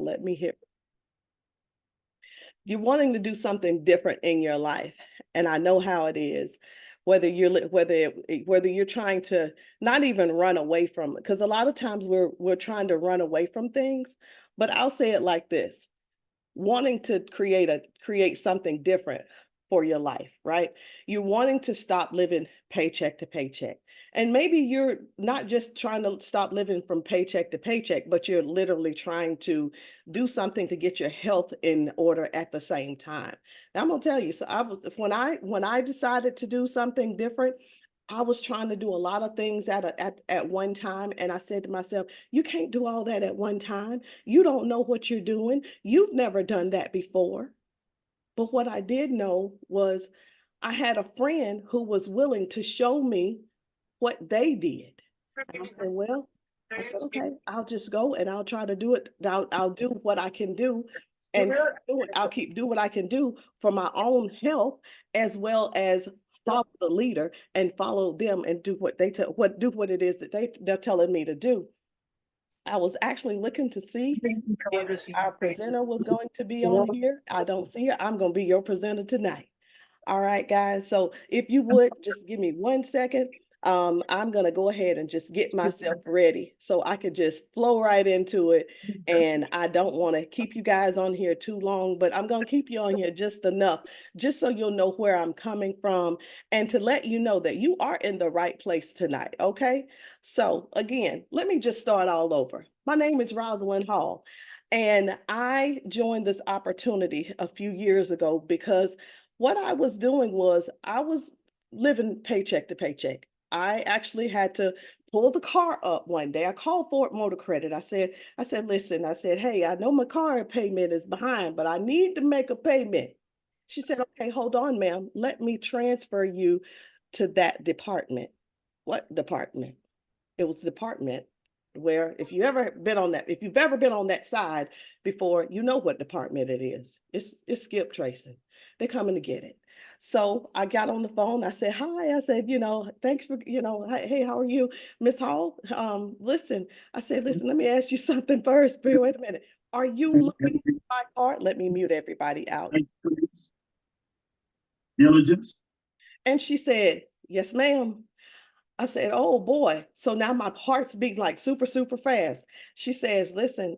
Let me hear. You're wanting to do something different in your life, and I know how it is. Whether you're trying to not even run away from it, because a lot of times we're trying to run away from things. But I'll say it like this: wanting to create something different for your life, right? You're wanting to stop living paycheck to paycheck. And maybe you're not just trying to stop living from paycheck to paycheck, but you're literally trying to do something to get your health in order at the same time. Now, I'm gonna tell you, so I was when I decided to do something different, I was trying to do a lot of things at one time. And I said to myself, you can't do all that at one time. You don't know what you're doing. You've never done that before. But what I did know was I had a friend who was willing to show me what they did. And I said, well, I said, okay, I'll just go and I'll try to do it. I'll do what I can do and I'll keep do what I can do for my own health as well as follow the leader and follow them and do what they tell what do what it is that they're telling me to do. I was actually looking to see if our presenter was going to be on here. I don't see her. I'm going to be your presenter tonight. All right, guys. So if you would just give me 1 second, I'm going to go ahead and just get myself ready so I could just flow right into it. And I don't want to keep you guys on here too long, but I'm going to keep you on here just enough, just so you'll know where I'm coming from and to let you know that you are in the right place tonight. Okay. So again, let me just start all over. My name is Rosalind Hall. And I joined this opportunity a few years ago because what I was doing was I was living paycheck to paycheck. I actually had to pull the car up one day. I called Ford Motor Credit. Listen, I said, hey, I know my car payment is behind, but I need to make a payment. She said, okay, hold on, ma'am. Let me transfer you to that department. What department? It was the department where if you've ever been on that side before, you know what department it is. It's skip tracing. They're coming to get it. So I got on the phone. I said, hi. I said, thanks for, hey, how are you, Miss Hall? Listen, I said, listen, let me ask you something first. Wait a minute. Are you looking at my card? Let me mute everybody out. Diligence. And she said, yes, ma'am. I said, oh boy. So now my heart's beating like super, super fast. She says, listen,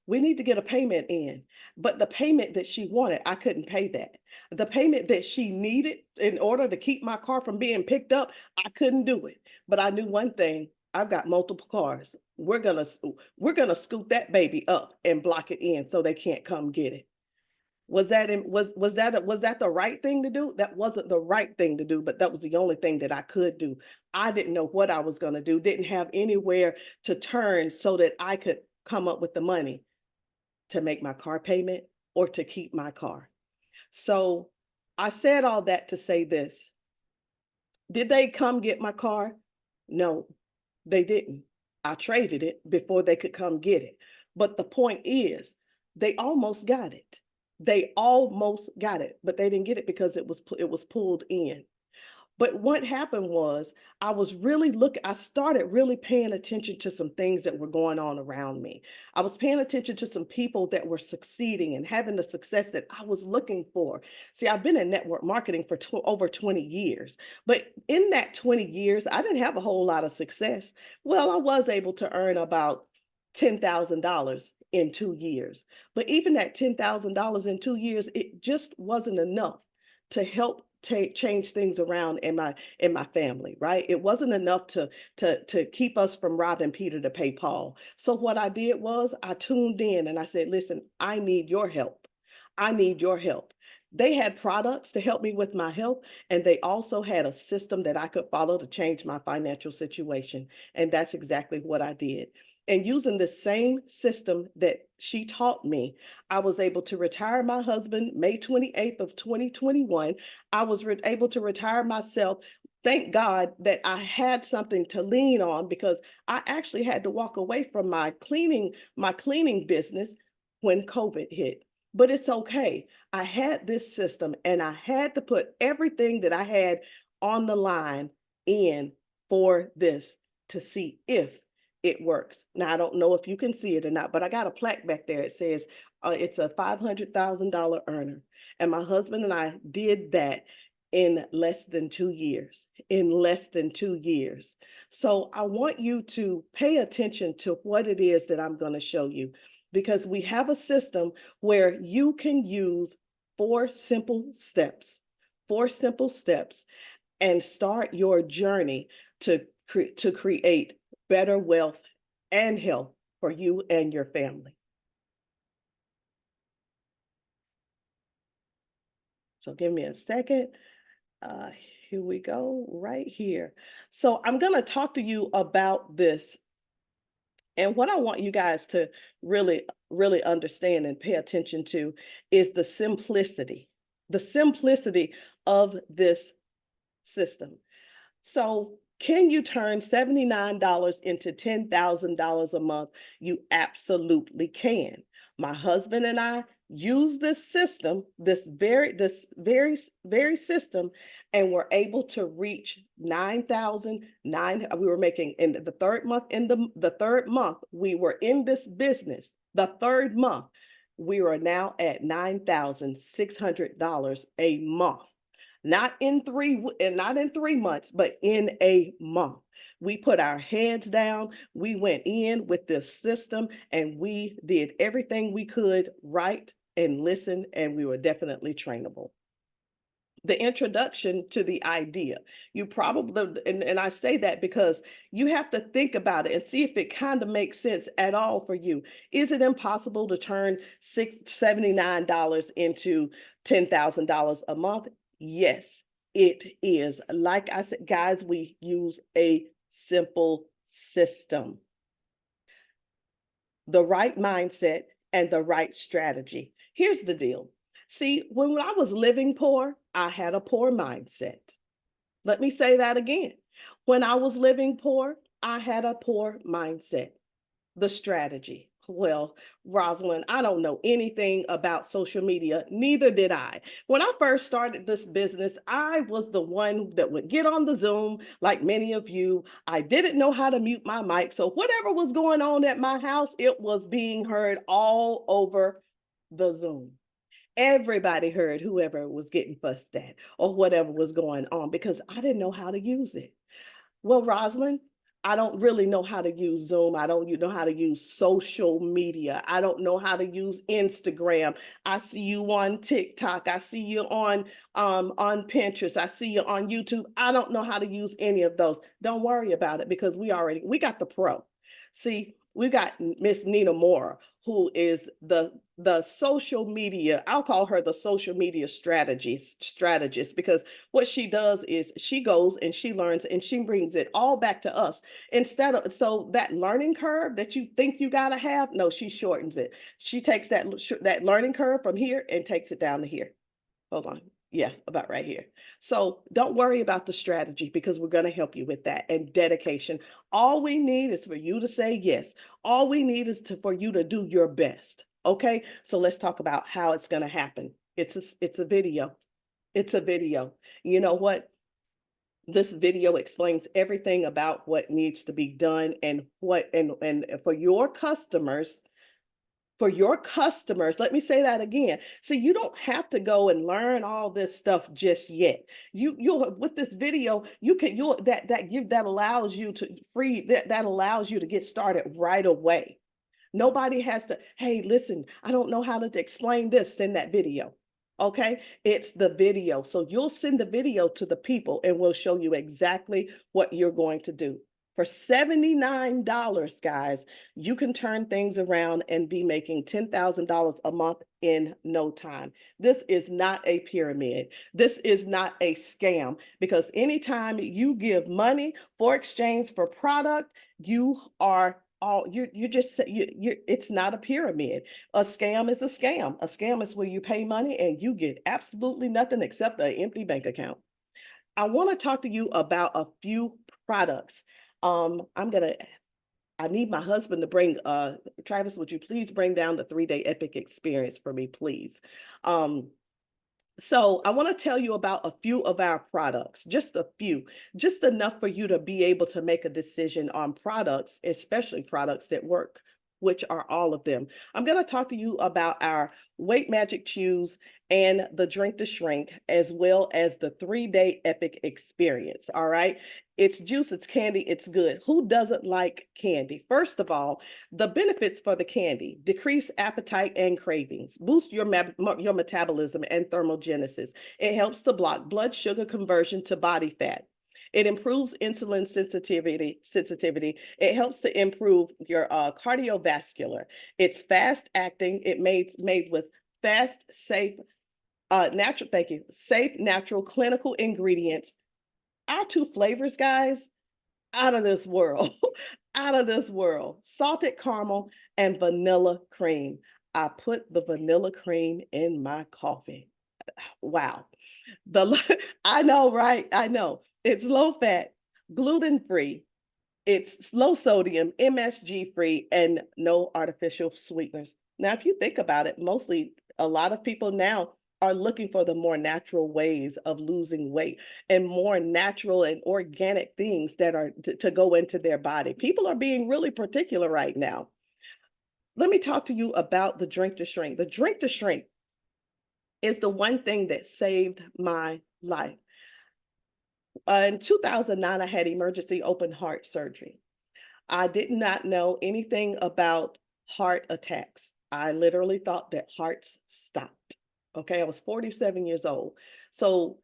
we need to get a payment in. But the payment that she wanted, I couldn't pay that. The payment that she needed in order to keep my car from being picked up, I couldn't do it. But I knew one thing. I've got multiple cars. We're gonna scoop that baby up and block it in so they can't come get it. Was that the right thing to do? That wasn't the right thing to do, but that was the only thing that I could do. I didn't know what I was going to do, didn't have anywhere to turn so that I could come up with the money to make my car payment or to keep my car. So I said all that to say this. Did they come get my car? No, they didn't. I traded it before they could come get it. But the point is, they almost got it. They almost got it, but they didn't get it because it was pulled in. But what happened was I started really paying attention to some things that were going on around me. I was paying attention to some people that were succeeding and having the success that I was looking for. See, I've been in network marketing for over 20 years, but in that 20 years, I didn't have a whole lot of success. Well, I was able to earn about $10,000 in 2 years. But even that $10,000 in 2 years, it just wasn't enough to help change things around in my family, right? It wasn't enough to keep us from robbing Peter to pay Paul. So what I did was I tuned in and I said, listen, I need your help. I need your help. They had products to help me with my health, and they also had a system that I could follow to change my financial situation. And that's exactly what I did. And using the same system that she taught me, I was able to retire my husband May 28th of 2021. I was able to retire myself. Thank God that I had something to lean on because I actually had to walk away from my cleaning business when COVID hit. But it's okay. I had this system and I had to put everything that I had on the line in for this to see if it works. Now, I don't know if you can see it or not, but I got a plaque back there. It says it's a $500,000 earner. And my husband and I did that in less than 2 years, in less than 2 years. So I want you to pay attention to what it is that I'm going to show you, because we have a system where you can use four simple steps, and start your journey to create better wealth and health for you and your family. So give me a second. Uh, Here we go, right here. So I'm going to talk to you about this. And what I want you guys to really understand and pay attention to is the simplicity of this system. So can you turn $79 into $10,000 a month? You absolutely can. My husband and I use this system, this very system, and we're able to reach 9,009. We were making in the third month, the third month we were in this business, the third month, we are now at $9,600 a month. Not in 3 months, but in a month. We put our heads down, we went in with this system, and we did everything we could right and listen, and we were definitely trainable. The introduction to the idea, you probably, and I say that because you have to think about it and see if it kind of makes sense at all for you. Is it impossible to turn $79 into $10,000 a month? Yes, it is. Like I said, guys, we use a simple system, the right mindset, and the right strategy. Here's the deal. See, when I was living poor, I had a poor mindset. Let me say that again. When I was living poor, I had a poor mindset. The strategy. Well, Rosalind, I don't know anything about social media. Neither did I. When I first started this business, I was the one that would get on the Zoom, like many of you. I didn't know how to mute my mic. So whatever was going on at my house, it was being heard all over the Zoom. Everybody heard whoever was getting fussed at or whatever was going on, because I didn't know how to use it. Well, Rosalind, I don't really know how to use Zoom. I don't know how to use social media. I don't know how to use Instagram. I see you on TikTok. I see you on Pinterest. I see you on YouTube. I don't know how to use any of those. Don't worry about it, because we got the pro. See, we got Miss Nina Moore, who is the social media. I'll call her the social media strategist, because what she does is she goes and she learns and she brings it all back to us, instead of, so that learning curve that you think you got to have, no, she shortens it. She takes that learning curve from here and takes it down to here. Hold on. Yeah, about right here. So don't worry about the strategy, because we're going to help you with that, and dedication. All we need is for you to say yes. All we need is for you to do your best. Okay. So let's talk about how it's going to happen. It's a video. It's a video. You know what? This video explains everything about what needs to be done, and and for your customers, let me say that again. So you don't have to go and learn all this stuff just yet. You'll, with this video, you'll that allows you to that allows you to get started right away. Nobody has to, hey, listen, I don't know how to explain this, send that video. Okay, it's the video. So you'll send the video to the people and we'll show you exactly what you're going to do. For $79, guys, you can turn things around and be making $10,000 a month in no time. This is not a pyramid. This is not a scam, because anytime you give money for exchange for product, you are all you just it's not a pyramid. A scam is a scam. A scam is where you pay money and you get absolutely nothing except an empty bank account. I want to talk to you about a few products. I need my husband to bring, Travis, would you please bring down the 3-day epic experience for me, please? So I want to tell you about a few of our products, just a few, just enough for you to be able to make a decision on products, especially products that work, which are all of them. I'm going to talk to you about our Weight Magic Chews and the Drink to Shrink, as well as the 3-day epic experience. All right. It's juice, it's candy, it's good. Who doesn't like candy? First of all, the benefits for the candy: decrease appetite and cravings, boost your metabolism and thermogenesis. It helps to block blood sugar conversion to body fat. It improves insulin sensitivity. It helps to improve your cardiovascular. It's fast acting. It made with fast, safe, natural. Thank you. Safe, natural, clinical ingredients. Our two flavors, guys, out of this world, out of this world. Salted caramel and vanilla cream. I put the vanilla cream in my coffee. Wow. I know, right? I know. It's low fat, gluten free. It's low sodium, MSG free, and no artificial sweeteners. Now, if you think about it, mostly a lot of people now are looking for the more natural ways of losing weight and more natural and organic things that are to go into their body. People are being really particular right now. Let me talk to you about the Drink to Shrink. The Drink to Shrink is the one thing that saved my life. In 2009, I had emergency open heart surgery. I did not know anything about heart attacks. I literally thought that hearts stopped. Okay, I was 47 years old. So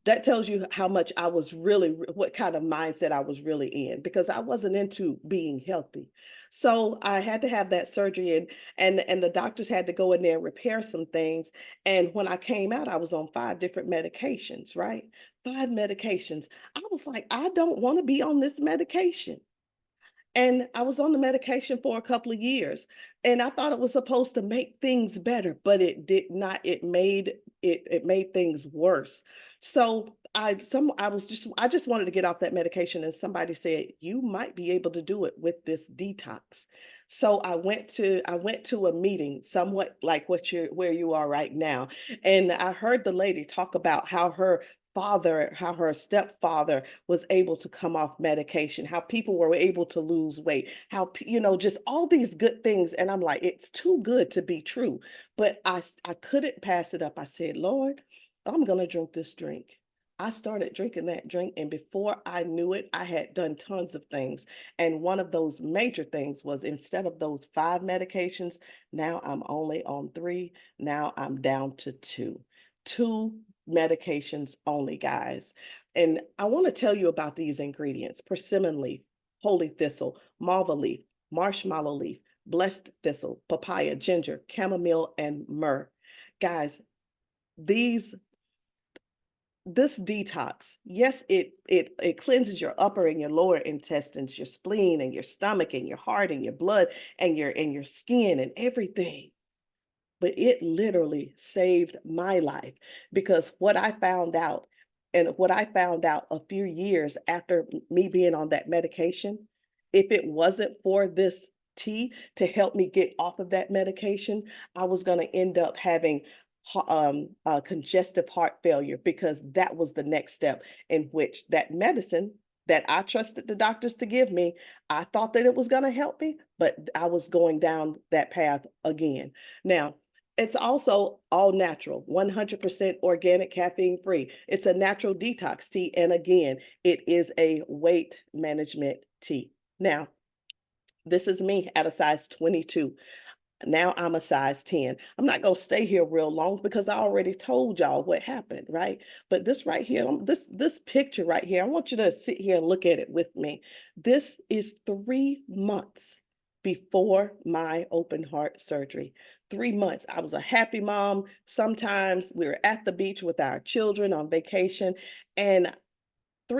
that tells you how much I was really, what kind of mindset I was really in, because I wasn't into being healthy. So I had to have that surgery, and the doctors had to go in there and repair some things. And when I came out, I was on 5 different medications, right? 5 medications. I was like, I don't want to be on this medication. And I was on the medication for a couple of years, and I thought it was supposed to make things better, but it did not. It made things worse. So I just wanted to get off that medication, and somebody said, you might be able to do it with this detox. So I went to a meeting, somewhat like where you are right now. And I heard the lady talk about how her stepfather was able to come off medication, how people were able to lose weight, just all these good things. And I'm like, it's too good to be true. But I couldn't pass it up. I said, Lord, I'm going to drink this drink. I started drinking that drink, and before I knew it, I had done tons of things. And one of those major things was, instead of those 5 medications, now I'm only on 3. Now I'm down to 2. 2 medications only, guys. And I want to tell you about these ingredients: persimmon leaf, holy thistle, malva leaf, marshmallow leaf, blessed thistle, papaya, ginger, chamomile, and myrrh. Guys, these this detox, yes, it cleanses your upper and your lower intestines, your spleen and your stomach and your heart and your blood and your skin and everything. But it literally saved my life, because what I found out a few years after me being on that medication, if it wasn't for this tea to help me get off of that medication, I was going to end up having congestive heart failure, because that was the next step, in which that medicine that I trusted the doctors to give me, I thought that it was going to help me, but I was going down that path again. Now, it's also all natural, 100% organic, caffeine free. It's a natural detox tea. And again, it is a weight management tea. Now, this is me at a size 22. Now I'm a size 10. I'm not going to stay here real long, because I already told y'all what happened, right? But this right here, this picture right here, I want you to sit here and look at it with me. This is 3 months before my open heart surgery. 3 months. I was a happy mom. Sometimes we were at the beach with our children on vacation, and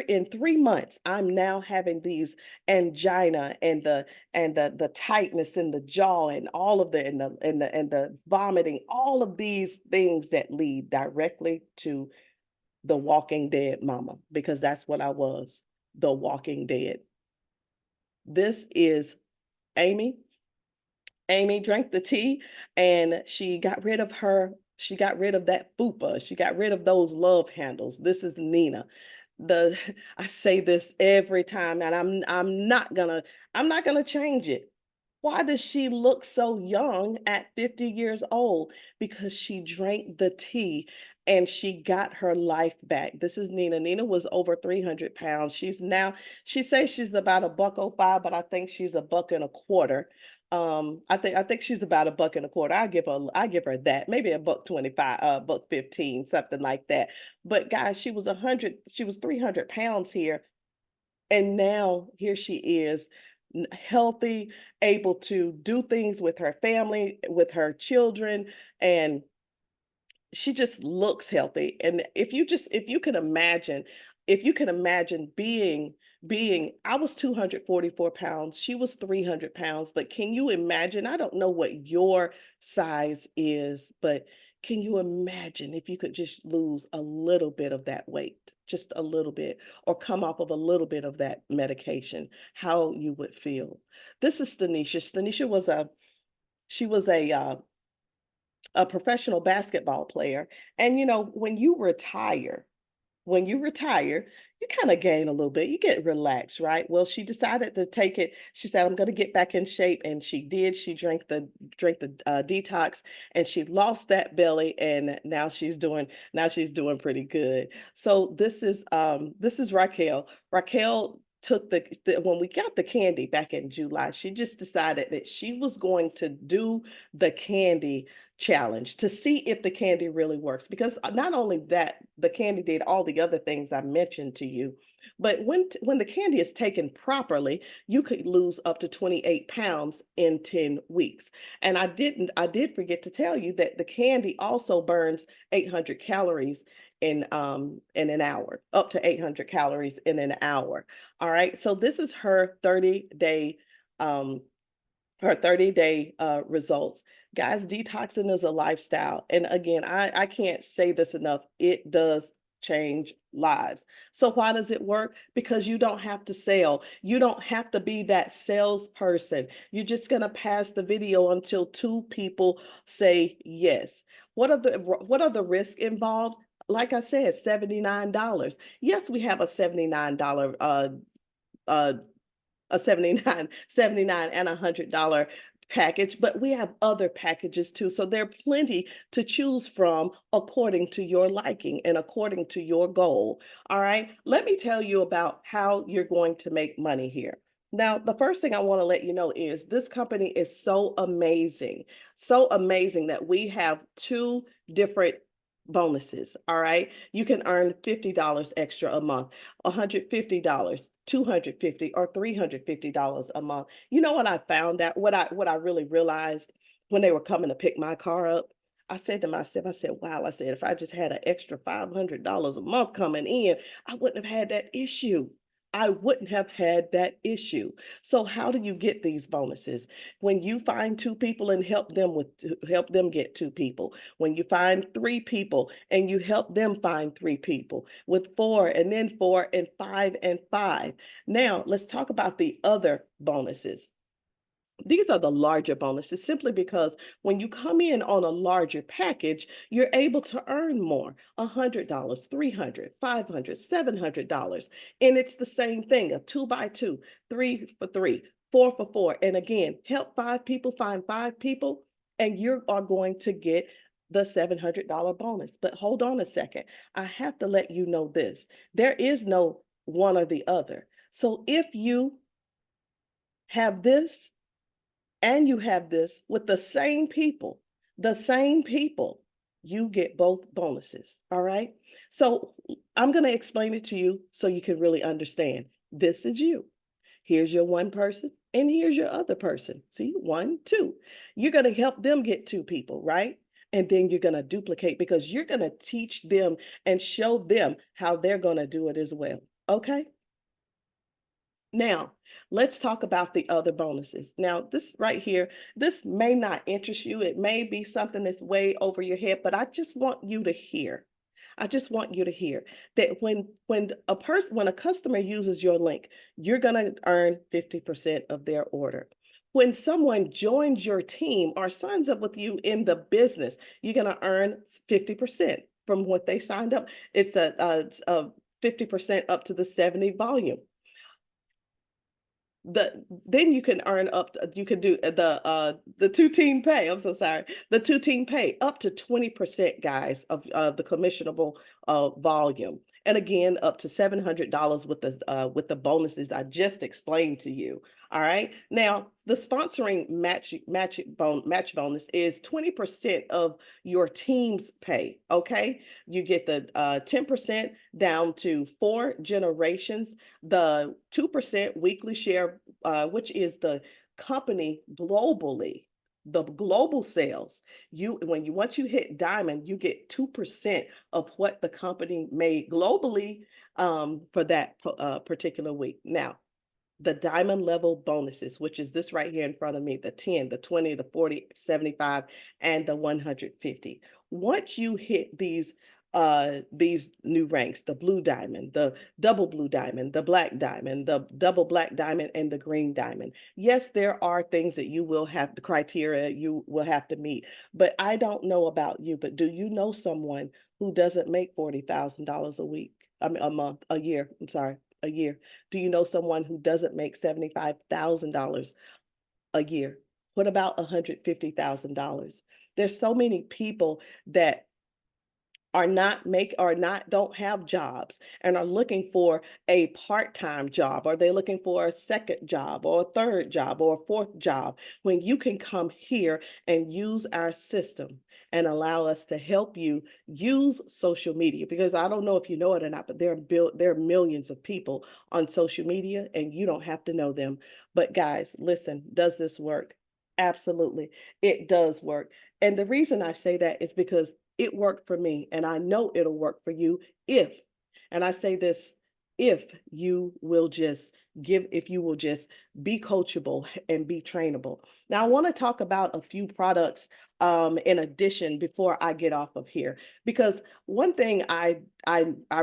in 3 months, I'm now having these angina, and the tightness in the jaw, and all of the vomiting, all of these things that lead directly to the Walking Dead mama, because that's what I was, the Walking Dead. This is Amy. Amy drank the tea, and she got rid of her She got rid of that fupa. She got rid of those love handles. This is Nina. The I say this every time, and I'm not gonna change it. Why does she look so young at 50 years old? Because she drank the tea and she got her life back. This is Nina. Nina was over 300 pounds. She says she's about a buck oh five, but I think she's a buck and a quarter. I think she's about a buck and a quarter. I give her that. Maybe a buck 25, buck 15, something like that. But guys, she was 300 pounds here, and now here she is, healthy, able to do things with her family, with her children, and she just looks healthy. And if you can imagine being I was 244 pounds, she was 300 pounds, but can you imagine? I don't know what your size is, but can you imagine if you could just lose a little bit of that weight, just a little bit, or come off of a little bit of that medication, how you would feel? This is Stanisha. Stanisha was she was a professional basketball player. And when you retire, you kind of gain a little bit. You get relaxed, right? Well, she decided to take it. She said, "I'm going to get back in shape," and she did. She drank the detox, and she lost that belly, and now she's doing pretty good. So this is Raquel. Raquel took when we got the candy back in July. She just decided that she was going to do the candy challenge to see if the candy really works, because not only that, the candy did all the other things I mentioned to you, but when the candy is taken properly, you could lose up to 28 pounds in 10 weeks. And I did forget to tell you that the candy also burns 800 calories in an hour, up to 800 calories in an hour. All right, so this is um her 30-day results. Guys, detoxing is a lifestyle. And again, I can't say this enough. It does change lives. So why does it work? Because you don't have to sell. You don't have to be that salesperson. You're just going to pass the video until two people say yes. What are the risks involved? Like I said, $79. Yes, we have a $79 uh a 79 and $100 package, but we have other packages too. So there are plenty to choose from according to your liking and according to your goal. All right. Let me tell you about how you're going to make money here. Now, the first thing I want to let you know is this company is so amazing that we have two different bonuses. All right. You can earn $50 extra a month, $150, 250 or $350 a month. You know what I found out, what I really realized when they were coming to pick my car up? I said to myself, I said, wow, I said, if I just had an extra $500 a month coming in, I wouldn't have had that issue. I wouldn't have had that issue. So how do you get these bonuses? When you find two people and help them get two people. When you find three people and you help them find three people, with four and then four and five. Now, let's talk about the other bonuses. These are the larger bonuses simply because when you come in on a larger package, you're able to earn more, $100, $300, $500, $700. And it's the same thing, a two by two, three for three, four for four. And again, help five people find five people, and you are going to get the $700 bonus. But hold on a second. I have to let you know this. There is no one or the other. So if you have this, and you have this with the same people, you get both bonuses. All right. So I'm going to explain it to you so you can really understand. This is you. Here's your one person, and here's your other person. See, one, two. You're going to help them get two people, right? And then you're going to duplicate because you're going to teach them and show them how they're going to do it as well. Okay. Now, let's talk about the other bonuses. Now, this right here, this may not interest you. It may be something that's way over your head, but I just want you to hear. I just want you to hear that when a customer uses your link, you're going to earn 50% of their order. when someone joins your team or signs up with you in the business, you're going to earn 50% from what they signed up. It's a 50% up to the 70 volume. Then you can earn up you can do the two team pay. I'm so sorry. The two team pay up to 20%, guys, of the commissionable volume. And again, up to $700 with the bonuses I just explained to you. All right. Now, the sponsoring match bonus is 20% of your team's pay. Okay. You get the 10% down to 4 generations, the 2% weekly share, which is the company globally, the global sales. Once you hit diamond, you get 2% of what the company made globally for that particular week. Now, the diamond level bonuses, which is this right here in front of me, the 10, the 20, the 40, 75, and the 150. Once you hit these new ranks, the blue diamond, the double blue diamond, the black diamond, the double black diamond, and the green diamond. Yes, there are things that you will have, the criteria you will have to meet, but I don't know about you, but do you know someone who doesn't make $40,000 a week? I mean, a month, a year, I'm sorry, a year. Do you know someone who doesn't make $75,000 a year? What about $150,000? There's so many people that don't have jobs and are looking for a part-time job. Are they looking for a second job or a third job or a fourth job, when you can come here and use our system and allow us to help you use social media? Because I don't know if you know it or not, but there are millions of people on social media and you don't have to know them. But guys, listen, does this work? Absolutely. It does work. And the reason I say that is because it worked for me, and I know it'll work for you if, and I say this, if you will just if you will just be coachable and be trainable. Now, I want to talk about a few products in addition before I get off of here, because one thing I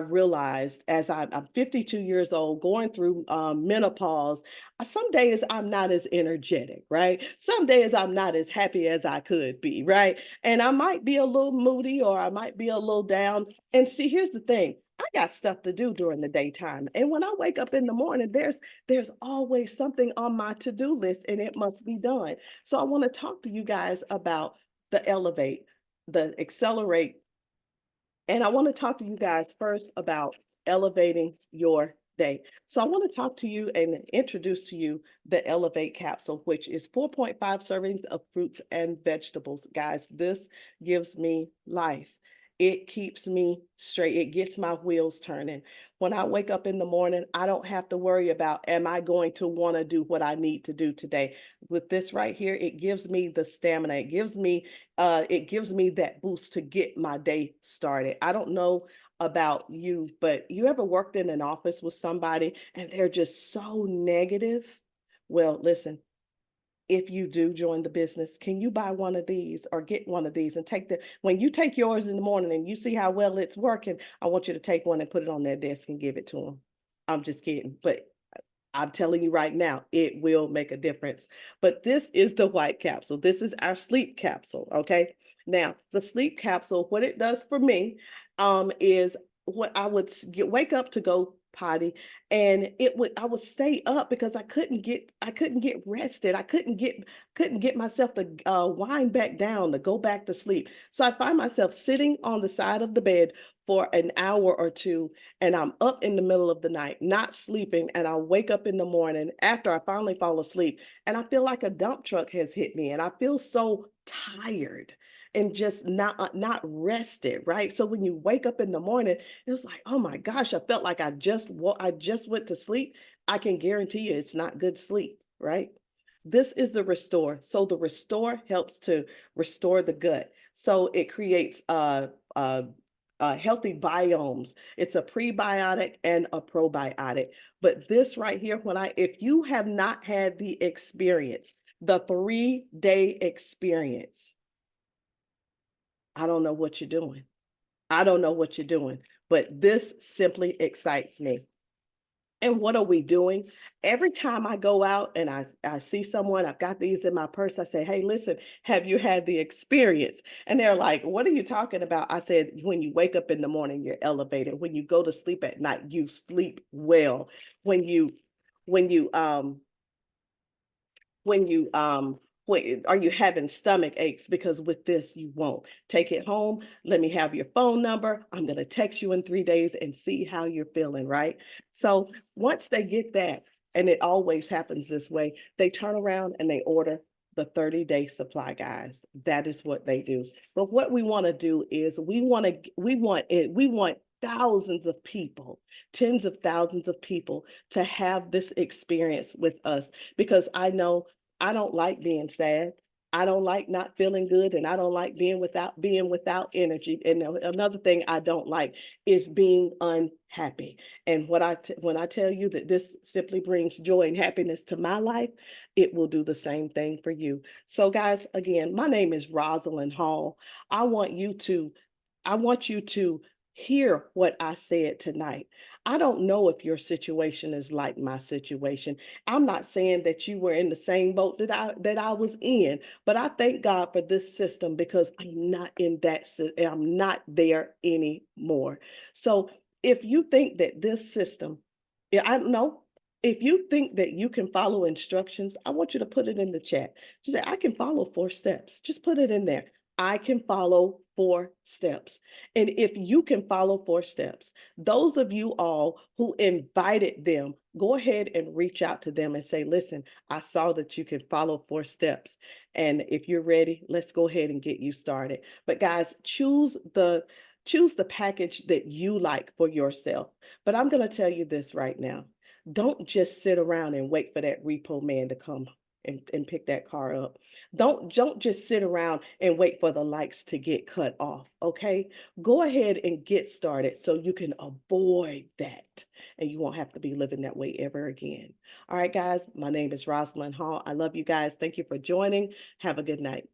realized as I'm 52 years old, going through menopause, some days I'm not as energetic, right? Some days I'm not as happy as I could be, right? And I might be a little moody or I might be a little down. And see, here's the thing. I got stuff to do during the daytime. And when I wake up in the morning, there's always something on my to-do list and it must be done. So I want to talk to you guys about the Elevate, the Accelerate. And I want to talk to you guys first about elevating your day. So I want to talk to you and introduce to you the Elevate capsule, which is 4.5 servings of fruits and vegetables. Guys, this gives me life. It keeps me straight. It gets my wheels turning. When I wake up in the morning, I don't have to worry about, am I going to want to do what I need to do today? With this right here, it gives me the stamina. It gives me that boost to get my day started. I don't know about you, but you ever worked in an office with somebody and they're just so negative? Well, listen, if you do join the business, can you buy one of these or get one of these and when you take yours in the morning and you see how well it's working, I want you to take one and put it on their desk and give it to them. I'm just kidding, but I'm telling you right now, it will make a difference. But this is the white capsule. This is our sleep capsule. Okay. Now, the sleep capsule, what it does for me is what I would wake up to go potty, and I would stay up because I couldn't get rested. I couldn't get myself to wind back down to go back to sleep. So I find myself sitting on the side of the bed for an hour or two, and I'm up in the middle of the night, not sleeping, and I wake up in the morning after I finally fall asleep, and I feel like a dump truck has hit me, and I feel so tired and just not rested, right? So when you wake up in the morning, it's like, oh my gosh, I felt like I just went to sleep. I can guarantee you it's not good sleep, right? This is the Restore. So the Restore helps to restore the gut. So it creates healthy biomes. It's a prebiotic and a probiotic. But this right here, if you have not had the experience, the 3-day experience, I don't know what you're doing. I don't know what you're doing, but this simply excites me. And what are we doing? Every time I go out and I see someone, I've got these in my purse, I say, hey, listen, have you had the experience? And they're like, what are you talking about? I said, when you wake up in the morning, you're elevated. When you go to sleep at night, you sleep well. When you, when you, when you are you having stomach aches, because with this you won't. Take it home, let me have your phone number, I'm going to text you in 3 days and see how you're feeling, right? So once they get that, and it always happens this way, they turn around and they order the 30-day supply, guys. That is what they do. But what we want to do is we want thousands of people, tens of thousands of people to have this experience with us, because I know I don't like being sad. I don't like not feeling good, and I don't like being without energy. And another thing I don't like is being unhappy. And when I tell you that this simply brings joy and happiness to my life, it will do the same thing for you. So guys, again, my name is Rosalind Hall. I want you to I want you to hear what I said tonight. I don't know if your situation is like my situation. I'm not saying that you were in the same boat that I was in, but I thank God for this system, because I'm not in I'm not there anymore. So if you think that this system, yeah, I don't know. If you think that you can follow instructions, I want you to put it in the chat. Just say, I can follow 4 steps. Just put it in there. I can follow 4 steps. And if you can follow 4 steps, those of you all who invited them, go ahead and reach out to them and say, listen, I saw that you can follow 4 steps. And if you're ready, let's go ahead and get you started. But guys, choose the package that you like for yourself. But I'm going to tell you this right now. Don't just sit around and wait for that repo man to come and pick that car up. Don't just sit around and wait for the lights to get cut off. Okay. Go ahead and get started so you can avoid that and you won't have to be living that way ever again. All right, guys. My name is Rosalind Hall. I love you guys. Thank you for joining. Have a good night.